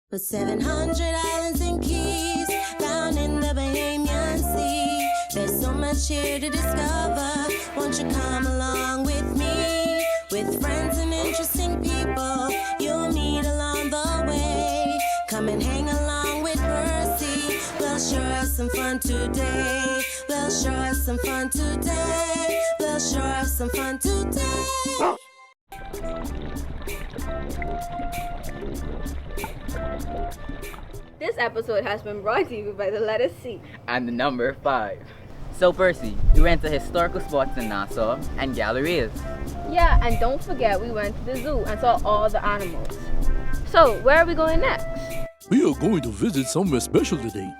But 700 islands and keys found in the Bahamian Sea. There's so much here to discover. Won't you come along with me? With friends and interesting people you'll meet along the way. Come and hang along with Percy. We'll sure have some fun today. We'll sure have some fun today. We'll sure have some fun today. This episode has been brought to you by the letter C and the number 5. So Percy, we went to historical spots in Nassau and galleries. Yeah, and don't forget we went to the zoo and saw all the animals. So, where are we going next? We are going to visit somewhere special today.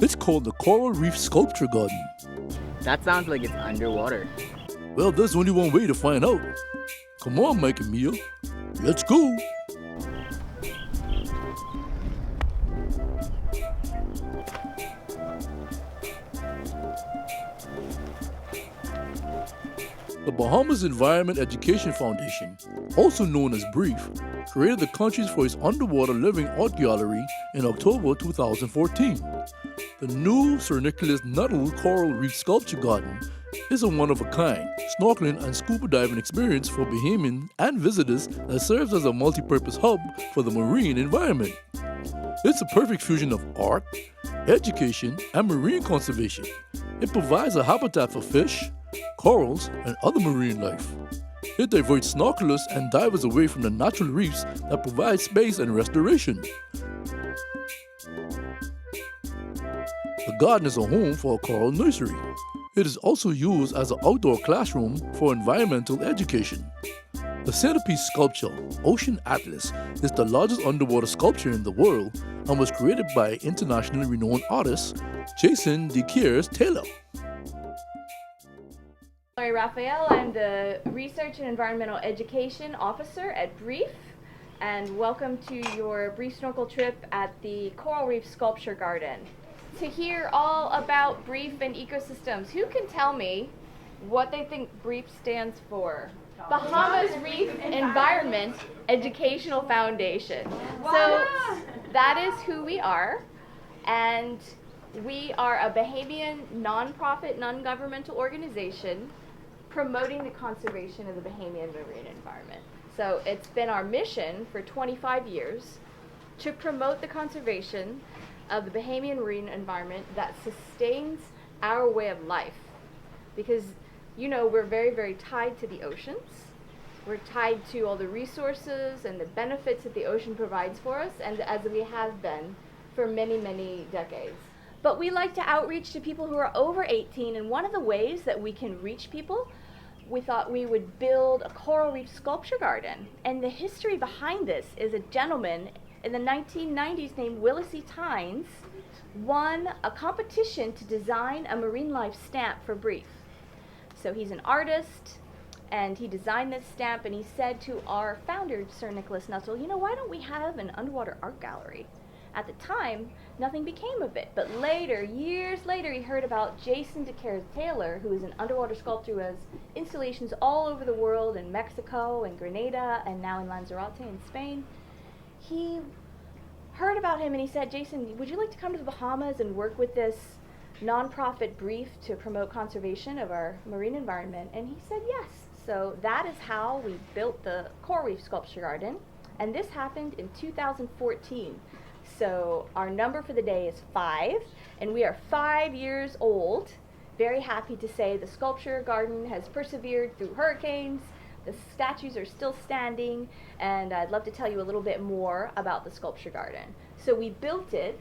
It's called the Coral Reef Sculpture Garden. That sounds like it's underwater. Well, there's only one way to find out. Come on, Mike and Mia. Let's go. The Bahamas Environment Education Foundation, also known as BREEF, created the countries for its underwater living art gallery in October 2014. The new Sir Nicholas Nuttall Coral Reef Sculpture Garden is a one-of-a-kind snorkeling and scuba diving experience for Bahamians and visitors that serves as a multi-purpose hub for the marine environment. It's a perfect fusion of art, education, and marine conservation. It provides a habitat for fish, corals, and other marine life. It diverts snorkelers and divers away from the natural reefs that provide space and restoration. The garden is a home for a coral nursery. It is also used as an outdoor classroom for environmental education. The centerpiece sculpture, Ocean Atlas, is the largest underwater sculpture in the world and was created by internationally renowned artist Jason Taylor. Sorry, Raphael. I'm the Research and Environmental Education Officer at BREEF, and welcome to your brief snorkel trip at the Coral Reef Sculpture Garden. To hear all about BREEF and ecosystems, who can tell me what they think BREEF stands for? Bahamas Reef Environment Educational Foundation. So that is who we are, and we are a Bahamian non-profit, non-governmental organization promoting the conservation of the Bahamian marine environment. So it's been our mission for 25 years to promote the conservation of the Bahamian marine environment that sustains our way of life. Because, you know, we're very, very tied to the oceans. We're tied to all the resources and the benefits that the ocean provides for us, and as we have been for many, many decades. But we like to outreach to people who are over 18, and one of the ways that we can reach people, we thought we would build a coral reef sculpture garden. And the history behind this is a gentleman in the 1990s named Willis E. Tynes won a competition to design a marine life stamp for BREEF. So he's an artist, and he designed this stamp, and he said to our founder, Sir Nicholas Nuttall, you know, why don't we have an underwater art gallery? At the time, nothing became of it, but later, years later, he heard about Jason Taylor, who is an underwater sculptor who has installations all over the world in Mexico and Grenada and now in Lanzarote in Spain. He heard about him and he said, Jason, would you like to come to the Bahamas and work with this nonprofit BREEF to promote conservation of our marine environment? And he said yes. So that is how we built the Coral Reef Sculpture Garden, and this happened in 2014. So our number for the day is 5, and we are 5 years old. Very happy to say the sculpture garden has persevered through hurricanes. The statues are still standing, and I'd love to tell you a little bit more about the sculpture garden. So we built it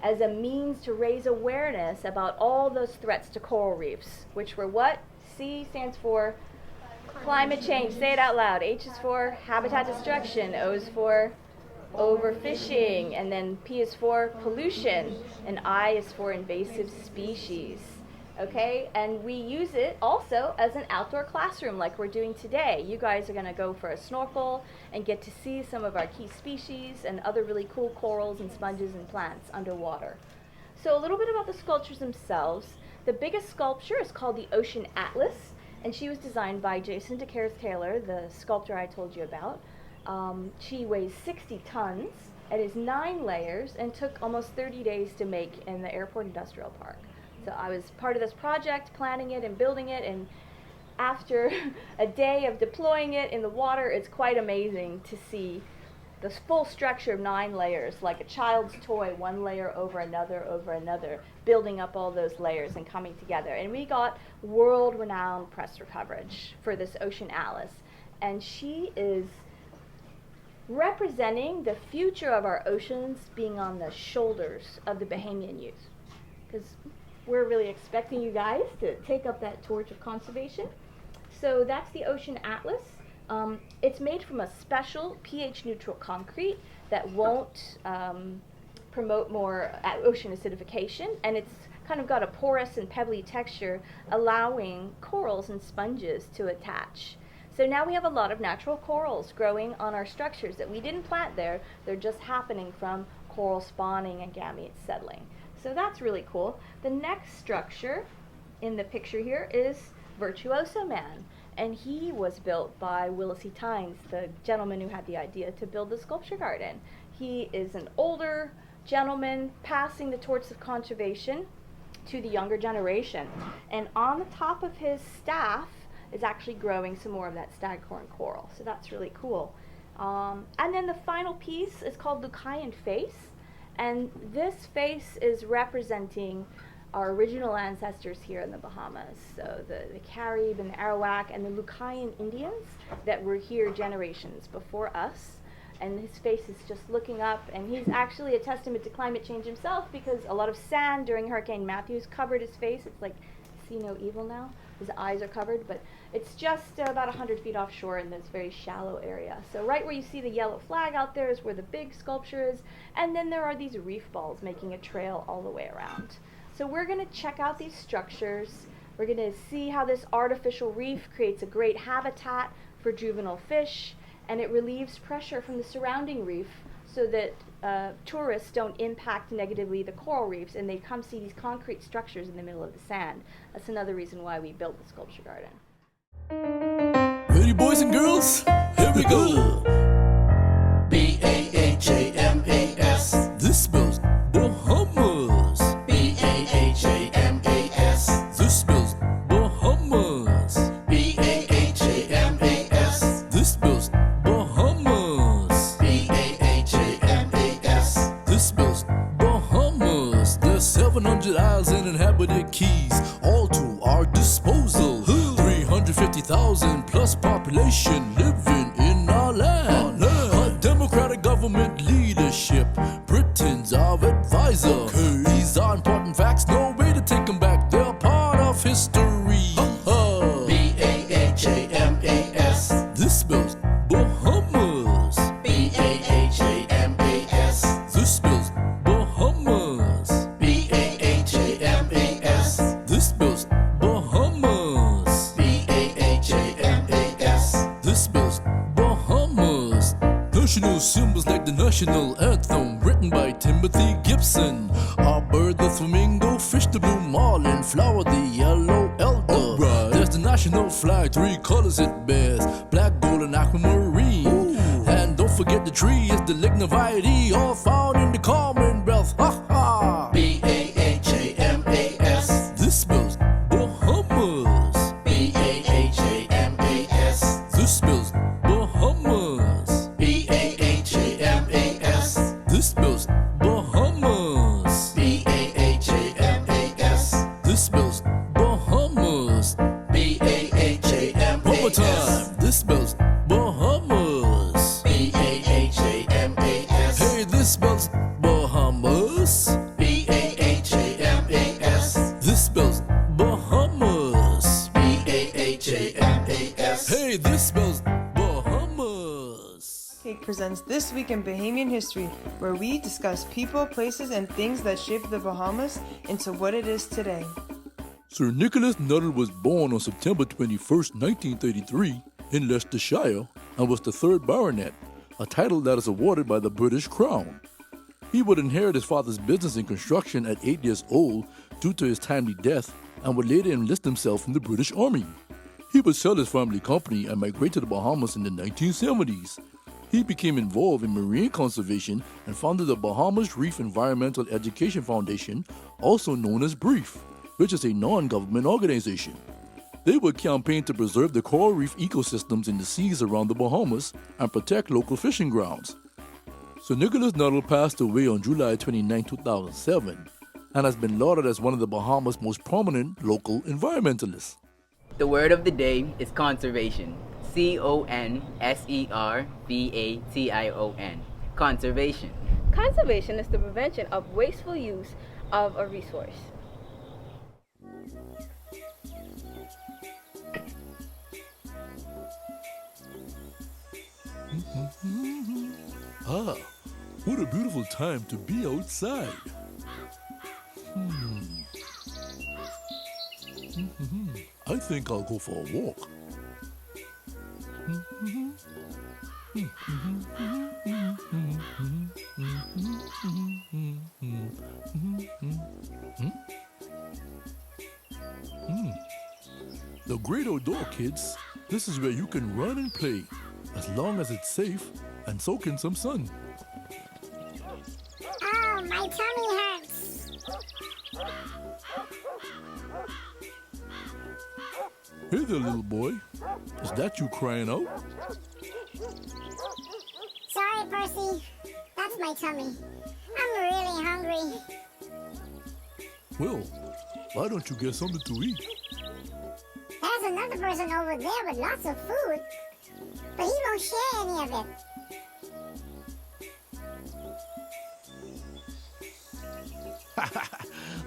as a means to raise awareness about all those threats to coral reefs, which were what? C stands for climate change. Say it out loud. H is for habitat destruction. O is for overfishing, and then P is for pollution, and I is for invasive species. Okay, and we use it also as an outdoor classroom like we're doing today. You guys are going to go for a snorkel and get to see some of our key species and other really cool corals and sponges and plants underwater. So a little bit about the sculptures themselves. The biggest sculpture is called the Ocean Atlas, and she was designed by Jason Taylor, the sculptor I told you about. She weighs 60 tons, It is 9 layers and took almost 30 days to make in the airport industrial park. So I was part of this project, planning it and building it, and after a day of deploying it in the water, it's quite amazing to see the full structure of 9 layers, like a child's toy, one layer over another, building up all those layers and coming together. And we got world-renowned press coverage for this ocean atlas. And she is representing the future of our oceans being on the shoulders of the Bahamian youth. Because we're really expecting you guys to take up that torch of conservation. So that's the Ocean Atlas. It's made from a special pH-neutral concrete that won't promote more ocean acidification, and it's kind of got a porous and pebbly texture, allowing corals and sponges to attach. So now we have a lot of natural corals growing on our structures that we didn't plant there. They're just happening from coral spawning and gametes settling. So that's really cool. The next structure in the picture here is Virtuoso Man. And he was built by Willis E. Tynes, the gentleman who had the idea to build the sculpture garden. He is an older gentleman passing the torch of conservation to the younger generation. And on the top of his staff is actually growing some more of that staghorn coral. So that's really cool. And then the final piece is called Lucayan Face. And this face is representing our original ancestors here in the Bahamas. So the Carib and the Arawak and the Lucayan Indians that were here generations before us. And his face is just looking up, and he's actually a testament to climate change himself, because a lot of sand during Hurricane Matthews covered his face. It's like, see no evil now. His eyes are covered, but it's just about 100 feet offshore in this very shallow area. So right where you see the yellow flag out there is where the big sculpture is, and then there are these reef balls making a trail all the way around. So we're going to check out these structures. We're going to see how this artificial reef creates a great habitat for juvenile fish, and it relieves pressure from the surrounding reef so that tourists don't impact negatively the coral reefs, and they come see these concrete structures in the middle of the sand. That's another reason why we built the sculpture garden. Ready, boys and girls? Here we go. Bahamas. This spells Bahamas. Bahamas. This spells Bahamas. Bahamas. This spells Bahamas. Bahamas. This spells Bahamas. There's 700 islands and inhabited keys, all to our disposal. 350,000 plus population living in our land. A democratic government leadership, Britain's our advisor. These are important facts, no way to take them back. They're part of history. Bahamas. This spells Bahamas. Bahamas. This spells Bahamas. Bahamas. This spells Bahamas. Bahamas. This spells Bahamas. National symbols like the national anthem, written by Timothy Gibson. Our bird, the flamingo, fish, the blue marlin, flower, the yellow elder. There's the national flag, 3 colors it bears, black, gold, and aquamarine. And don't forget the tree is the lignavite, all found in the Commonwealth. Ha ha! Bahamas. This spells Bahamas. Bahamas. This spells Bahamas. Bahamas. This spells Bahamas. Bahamas. This spells Bahamas. Bahamas. One more time. This spells Bahamas. Bahamas. Hey, this spells Bahamas. Bahamas. This spells Bahamas. Bahamas. Hey, this spells Bahamas. Cake presents This Week in Bahamian History, where we discuss people, places, and things that shaped the Bahamas into what it is today. Sir Nicholas Nuttall was born on September 21st, 1933, in Leicestershire, and was the 3rd Baronet, a title that is awarded by the British Crown. He would inherit his father's business in construction at 8 years old due to his timely death, and would later enlist himself in the British Army. He would sell his family company and migrate to the Bahamas in the 1970s. He became involved in marine conservation and founded the Bahamas Reef Environmental Education Foundation, also known as BREEF, which is a non-government organization. They would campaign to preserve the coral reef ecosystems in the seas around the Bahamas and protect local fishing grounds. Sir Nicholas Nuttall passed away on July 29, 2007, and has been lauded as one of the Bahamas' most prominent local environmentalists. The word of the day is conservation. CONSERVATION. Conservation. Conservation is the prevention of wasteful use of a resource. Ah, what a beautiful time to be outside. I think I'll go for a walk. The great outdoor, kids. This is where you can run and play, as long as it's safe and soak in some sun. Oh, my tummy hurts. Hey there, little boy. Is that you crying out? Sorry, Percy. That's my tummy. I'm really hungry. Well, why don't you get something to eat? There's another person over there with lots of food, but he won't share any of it.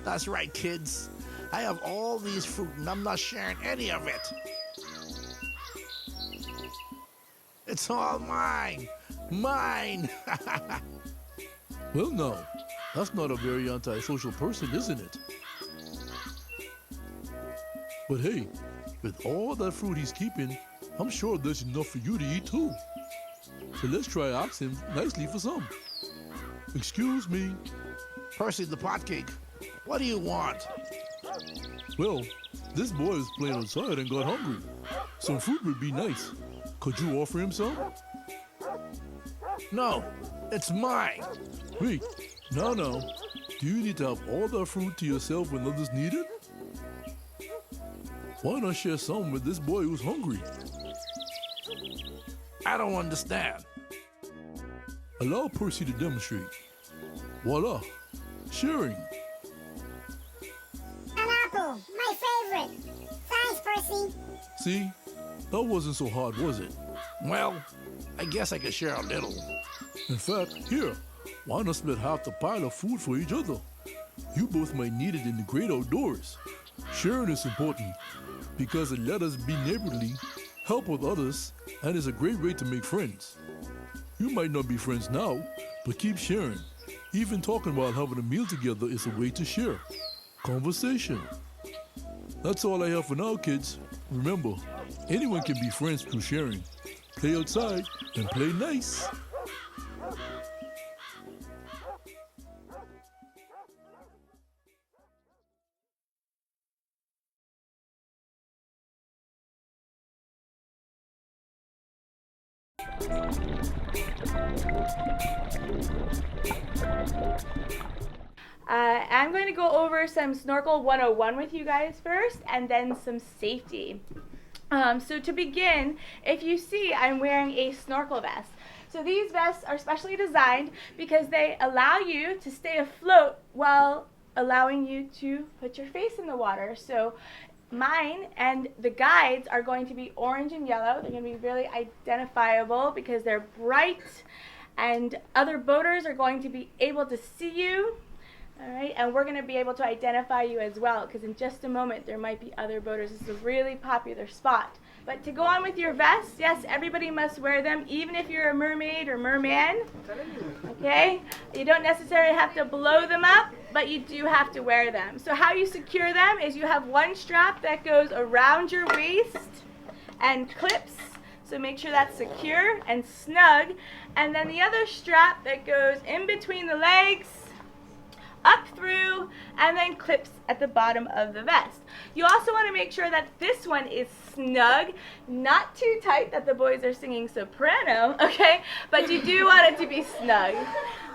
That's right, kids. I have all these fruit and I'm not sharing any of it. It's all mine. Mine. Well, no. That's not a very antisocial person, isn't it? But hey, with all that fruit he's keeping, I'm sure there's enough for you to eat too. So let's try asking him nicely for some. Excuse me. Percy the Potcake, what do you want? Well, this boy is playing outside and got hungry. Some fruit would be nice. Could you offer him some? No, it's mine. Wait, now. Do you need to have all that fruit to yourself when others need it? Why not share some with this boy who's hungry? I don't understand. Allow Percy to demonstrate. Voila, sharing. An apple, my favorite. Thanks, Percy. See, that wasn't so hard, was it? Well, I guess I could share a little. In fact, here, why not split half the pile of food for each other? You both might need it in the great outdoors. Sharing is important because it let us be neighborly, help with others, and is a great way to make friends. You might not be friends now, but keep sharing. Even talking while having a meal together is a way to share. Conversation. That's all I have for now, kids. Remember, anyone can be friends through sharing. Play outside and play nice. I'm going to go over some Snorkel 101 with you guys first, and then some safety. So to begin, if you see, I'm wearing a snorkel vest. So these vests are specially designed because they allow you to stay afloat while allowing you to put your face in the water. So mine and the guides are going to be orange and yellow. They're going to be really identifiable because they're bright, and other boaters are going to be able to see you. All right, and we're going to be able to identify you as well, because in just a moment there might be other boaters. This is a really popular spot. But to go on with your vests, yes, everybody must wear them, even if you're a mermaid or merman. Okay, you don't necessarily have to blow them up, but you do have to wear them. So how you secure them is you have one strap that goes around your waist and clips. So make sure that's secure and snug. And then the other strap that goes in between the legs up through, and then clips at the bottom of the vest. You also want to make sure that this one is snug, not too tight that the boys are singing soprano, okay? But you do want it to be snug.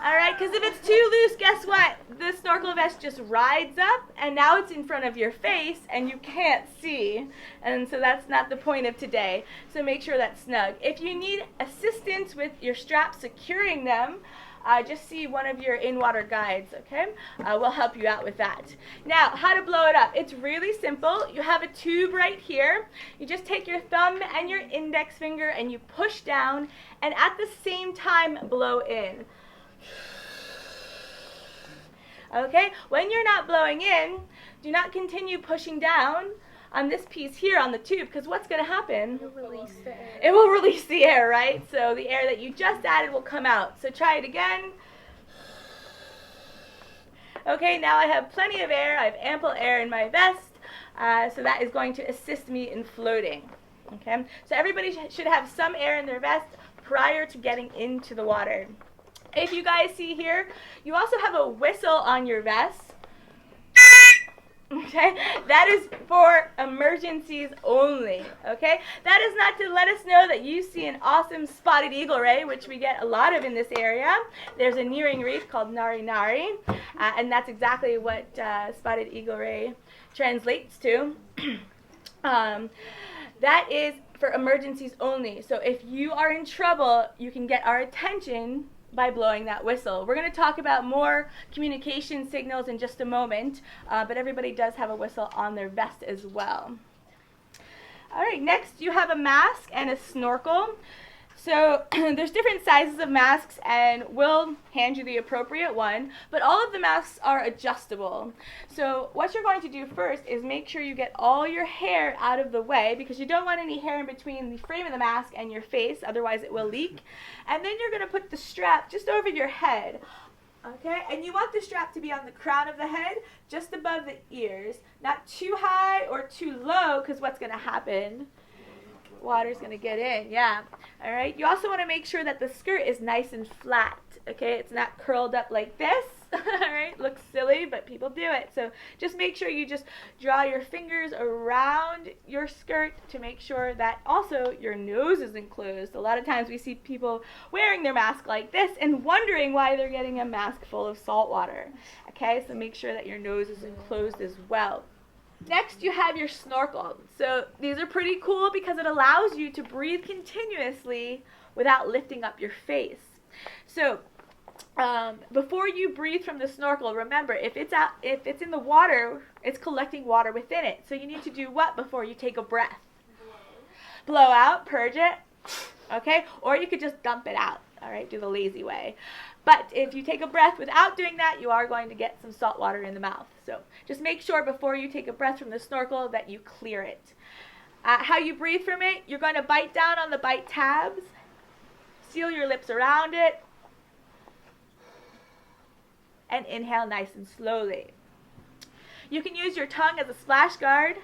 All right, because if it's too loose, guess what? The snorkel vest just rides up, and now it's in front of your face, and you can't see. And so that's not the point of today. So make sure that's snug. If you need assistance with your straps securing them, just see one of your in-water guides, okay? We'll help you out with that. Now, how to blow it up. It's really simple. You have a tube right here. You just take your thumb and your index finger, and you push down, and at the same time, blow in. Okay, when you're not blowing in, do not continue pushing down on this piece here on the tube, because what's going to happen? It will release the air, right? So the air that you just added will come out. So try it again. Okay, now I have plenty of air. I have ample air in my vest, so that is going to assist me in floating. Okay, so everybody should have some air in their vest prior to getting into the water. If you guys see here, you also have a whistle on your vest. Okay, that is for emergencies only. Okay, that is not to let us know that you see an awesome spotted eagle ray, which we get a lot of in this area. There's a nearing reef called Nari Nari, and that's exactly what spotted eagle ray translates to. That is for emergencies only. So if you are in trouble, you can get our attention by blowing that whistle. We're going to talk about more communication signals in just a moment, but everybody does have a whistle on their vest as well. All right, next you have a mask and a snorkel. So there's different sizes of masks, and we'll hand you the appropriate one, but all of the masks are adjustable. So what you're going to do first is make sure you get all your hair out of the way, because you don't want any hair in between the frame of the mask and your face, otherwise it will leak. And then you're going to put the strap just over your head. Okay, and you want the strap to be on the crown of the head, just above the ears, not too high or too low, because what's going to happen? Water's going to get in, yeah. All right, you also want to make sure that the skirt is nice and flat, okay? It's not curled up like this, all right? Looks silly, but people do it. So just make sure you just draw your fingers around your skirt to make sure that also your nose is enclosed. A lot of times we see people wearing their mask like this and wondering why they're getting a mask full of salt water, okay? So make sure that your nose is enclosed as well. Next, you have your snorkel. So these are pretty cool because it allows you to breathe continuously without lifting up your face. So before you breathe from the snorkel, remember, if it's in the water, it's collecting water within it. So you need to do what before you take a breath? Blow out, purge it, okay? Or you could just dump it out, all right? Do the lazy way. But if you take a breath without doing that, you are going to get some salt water in the mouth. So just make sure before you take a breath from the snorkel that you clear it. How you breathe from it, you're going to bite down on the bite tabs, seal your lips around it, and inhale nice and slowly. You can use your tongue as a splash guard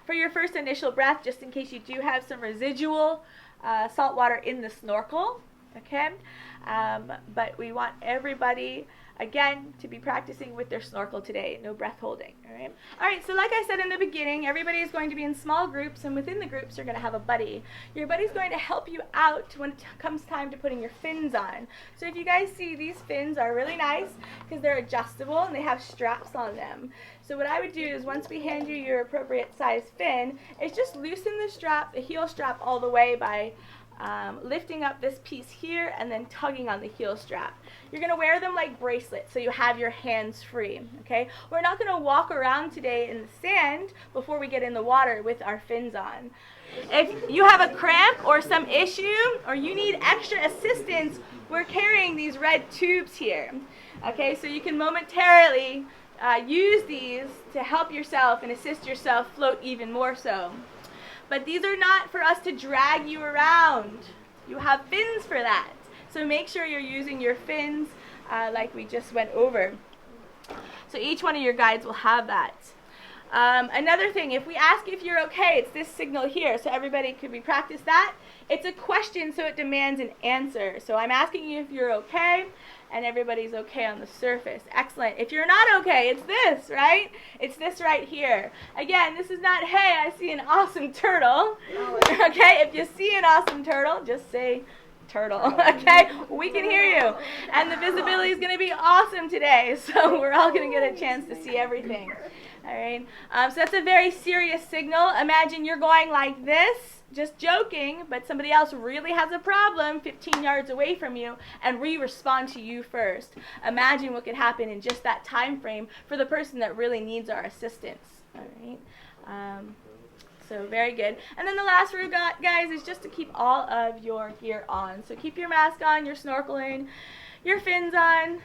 for your first initial breath, just in case you do have some residual salt water in the snorkel. Okay, but we want everybody, again, to be practicing with their snorkel today. No breath holding, all right? So like I said in the beginning, everybody is going to be in small groups, and within the groups, you're going to have a buddy. Your buddy's going to help you out when it comes time to putting your fins on. So if you guys see, these fins are really nice because they're adjustable and they have straps on them. So what I would do is, once we hand you your appropriate size fin, is just loosen the strap, the heel strap, all the way by lifting up this piece here and then tugging on the heel strap. You're going to wear them like bracelets so you have your hands free, okay? We're not going to walk around today in the sand before we get in the water with our fins on. If you have a cramp or some issue or you need extra assistance, we're carrying these red tubes here, okay? So you can momentarily use these to help yourself and assist yourself float even more so. But these are not for us to drag you around. You have fins for that. So make sure you're using your fins like we just went over. So each one of your guides will have that. Another thing, if we ask if you're okay, it's this signal here. So everybody, could we practice that? It's a question, so it demands an answer. So I'm asking you if you're okay. and everybody's okay on the surface. Excellent. If you're not okay, it's this, right? It's this right here. Again, this is not, hey, I see an awesome turtle. Okay, if you see an awesome turtle, just say turtle. Okay, we can hear you. And the visibility is going to be awesome today, so we're all going to get a chance to see everything. All right, so that's a very serious signal. Imagine you're going like this, just joking, but somebody else really has a problem 15 yards away from you, and we respond to you first. Imagine what could happen in just that time frame for the person that really needs our assistance. All right, so very good. And then the last rule, guys, is just to keep all of your gear on. So keep your mask on, your snorkeling, your fins on.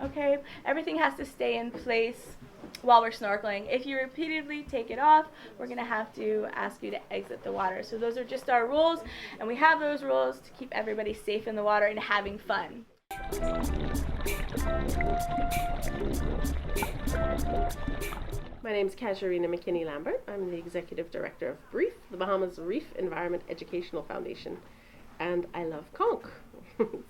Okay, everything has to stay in place while we're snorkeling. If you repeatedly take it off, we're going to have to ask you to exit the water. So those are just our rules, and we have those rules to keep everybody safe in the water and having fun. My name is Casuarina McKinney-Lambert. I'm the Executive Director of BREEF, the Bahamas Reef Environment Educational Foundation, and I love conch.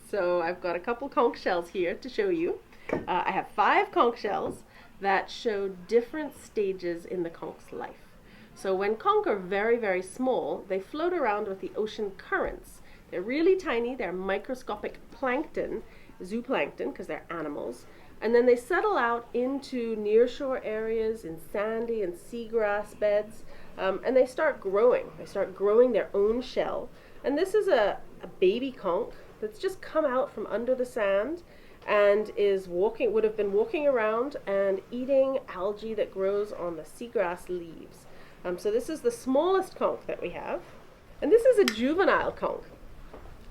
So I've got a couple conch shells here to show you. I have 5 conch shells that show different stages in the conch's life. So when conch are very, very small, they float around with the ocean currents. They're really tiny, they're microscopic plankton, zooplankton, because they're animals, and then they settle out into nearshore areas in sandy and seagrass beds, and they start growing. They start growing their own shell, and this is a baby conch that's just come out from under the sand and would have been walking around and eating algae that grows on the seagrass leaves. So this is the smallest conch that we have. And this is a juvenile conch.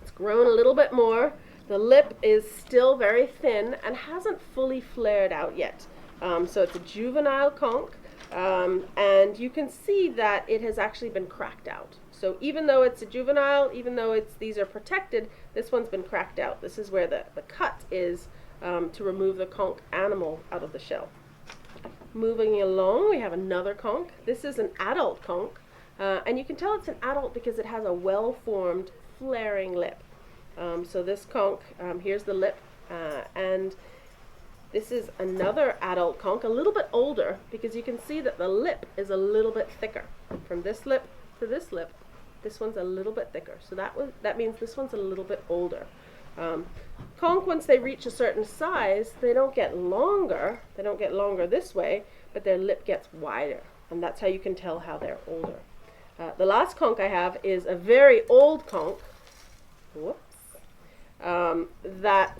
It's grown a little bit more. The lip is still very thin and hasn't fully flared out yet. So it's a juvenile conch, and you can see that it has actually been cracked out. So even though it's a juvenile, even though these are protected, this one's been cracked out. This is where the cut is to remove the conch animal out of the shell. Moving along, we have another conch. This is an adult conch, and you can tell it's an adult because it has a well-formed flaring lip. So this conch, here's the lip, and this is another adult conch, a little bit older, because you can see that the lip is a little bit thicker. From this lip to this lip, this one's a little bit thicker. So that means this one's a little bit older. Conch, once they reach a certain size, they don't get longer. They don't get longer this way, but their lip gets wider. And that's how you can tell how they're older. The last conch I have is a very old conch. Whoops. That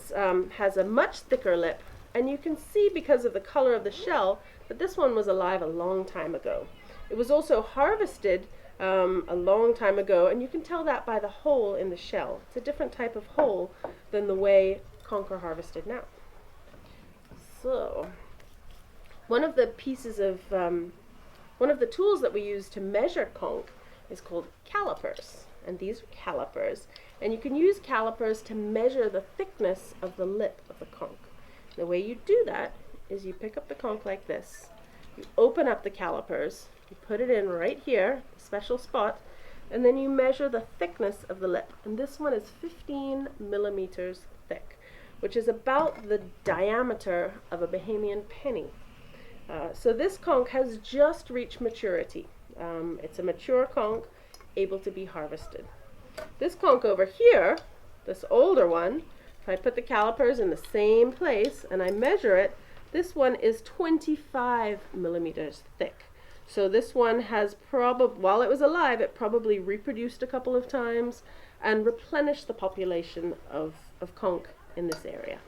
has a much thicker lip. And you can see, because of the color of the shell, that this one was alive a long time ago. It was also harvested a long time ago, and you can tell that by the hole in the shell. It's a different type of hole than the way conch are harvested now. So, one of the tools that we use to measure conch is called calipers, and these are calipers. And you can use calipers to measure the thickness of the lip of the conch. The way you do that is you pick up the conch like this, you open up the calipers, you put it in right here, a special spot, and then you measure the thickness of the lip. And this one is 15 millimeters thick, which is about the diameter of a Bahamian penny. So this conch has just reached maturity. It's a mature conch, able to be harvested. This conch over here, this older one, if I put the calipers in the same place and I measure it, this one is 25 millimeters thick. So this one has while it was alive, it probably reproduced a couple of times and replenished the population of conch in this area.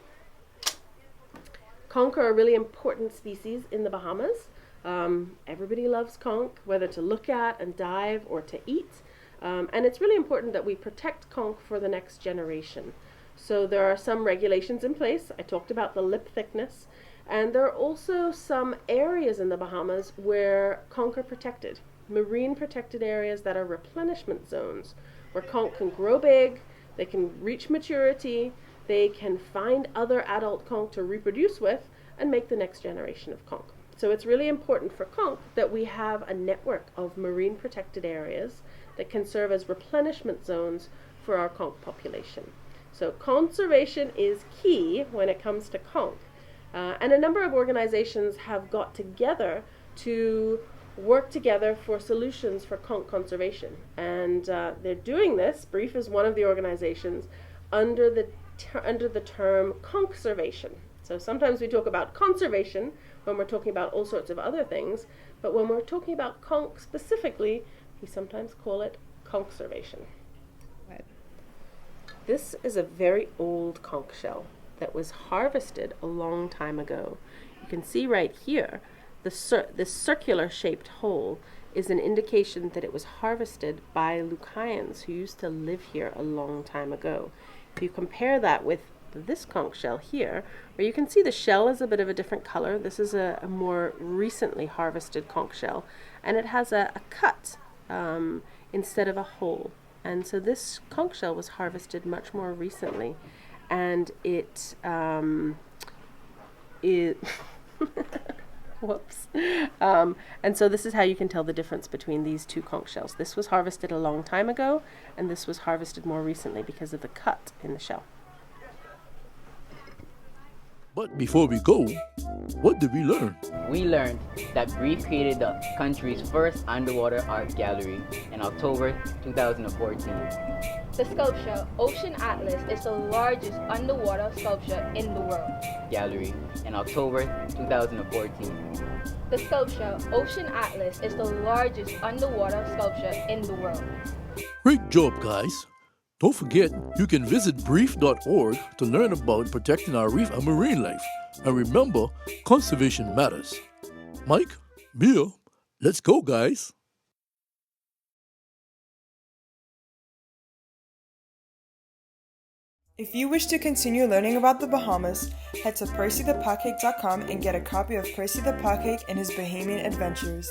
Conch are a really important species in the Bahamas. Everybody loves conch, whether to look at and dive or to eat. And it's really important that we protect conch for the next generation. So there are some regulations in place. I talked about the lip thickness. And there are also some areas in the Bahamas where conch are protected. Marine protected areas that are replenishment zones, where conch can grow big, they can reach maturity, they can find other adult conch to reproduce with, and make the next generation of conch. So it's really important for conch that we have a network of marine protected areas that can serve as replenishment zones for our conch population. So conservation is key when it comes to conch. And a number of organizations have got together to work together for solutions for conch conservation. And they're doing this, BREEF is one of the organizations, under the term conservation. So sometimes we talk about conservation when we're talking about all sorts of other things, but when we're talking about conch specifically, we sometimes call it conservation. This is a very old conch shell that was harvested a long time ago. You can see right here, this circular shaped hole is an indication that it was harvested by Lucayans who used to live here a long time ago. If you compare that with this conch shell here, where you can see the shell is a bit of a different color. This is a more recently harvested conch shell, and it has a cut instead of a hole. And so this conch shell was harvested much more recently, and it whoops. And so this is how you can tell the difference between these two conch shells. This was harvested a long time ago, and this was harvested more recently because of the cut in the shell. But before we go, what did we learn? We learned that BREEF created the country's first underwater art gallery in October 2014. The sculpture Ocean Atlas is the largest underwater sculpture in the world. Gallery in October 2014. The sculpture Ocean Atlas is the largest underwater sculpture in the world. Great job, guys. Don't forget, you can visit BREEF.org to learn about protecting our reef and marine life. And remember, conservation matters. Mike, Mia, let's go, guys. If you wish to continue learning about the Bahamas, head to percythepotcake.com and get a copy of Percy the Potcake and his Bahamian adventures,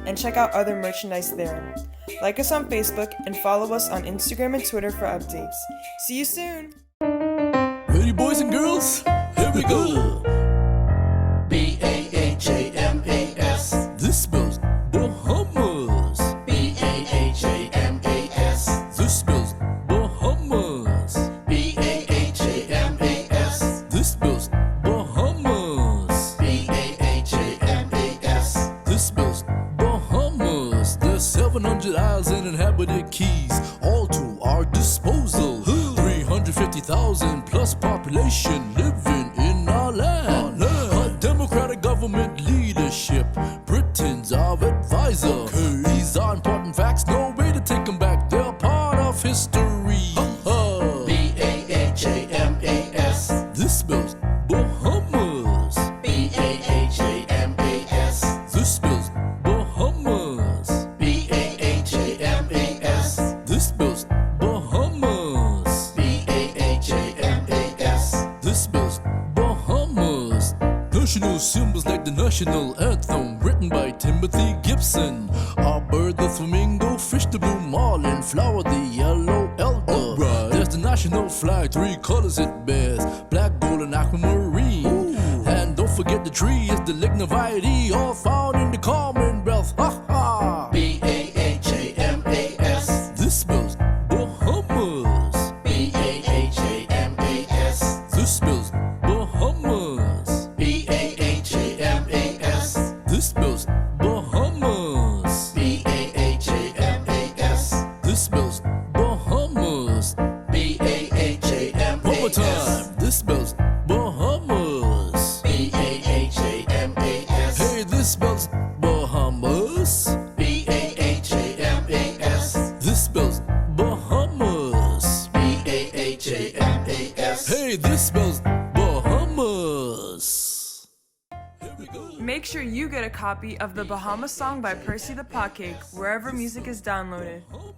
and check out other merchandise there. Like us on Facebook and follow us on Instagram and Twitter for updates. See you soon! Ready, boys and girls? Here we go! Bahamas. This spells Bahamas. Bahamas. This spells Bahamas. Bahamas. This spells Bahamas. Bahamas. This spells Bahamas. There's 700 isles and inhabited keys, all to our disposal. 350,000 plus population living in our land. A democratic government leadership, Britain's our advisor. These are important facts, no way to take them back. They're part of history. Bahamas. This spells Bahamas. Bahamas. This spells Bahamas. Bahamas. This spells Bahamas. Bahamas. This spells Bahamas. National symbols like the national anthem, written by Timothy Gibson. Our bird, the flamingo, fish, the blue marlin, flower, the yellow elder. There's the national flag, 3 colors it bears, black, gold, and aquamarine. And don't forget the tree is the lignavite, all found in the Commonwealth. Ha ha! Bahamas. This spells Bahamas. Bahamas. This spells Bahamas. Bahamas. This spells Bahamas. Bahamas. This spells Bahamas. Bahamas. One more time. This spells Bahamas. Bahamas. Hey, this spells Bahamas. Bahamas. This spells Bahamas. Bahamas. Hey, this spells Bahamas. Here we go. Make sure you get a copy of the Bahamas song by Percy the Potcake wherever music is downloaded. Bahamas.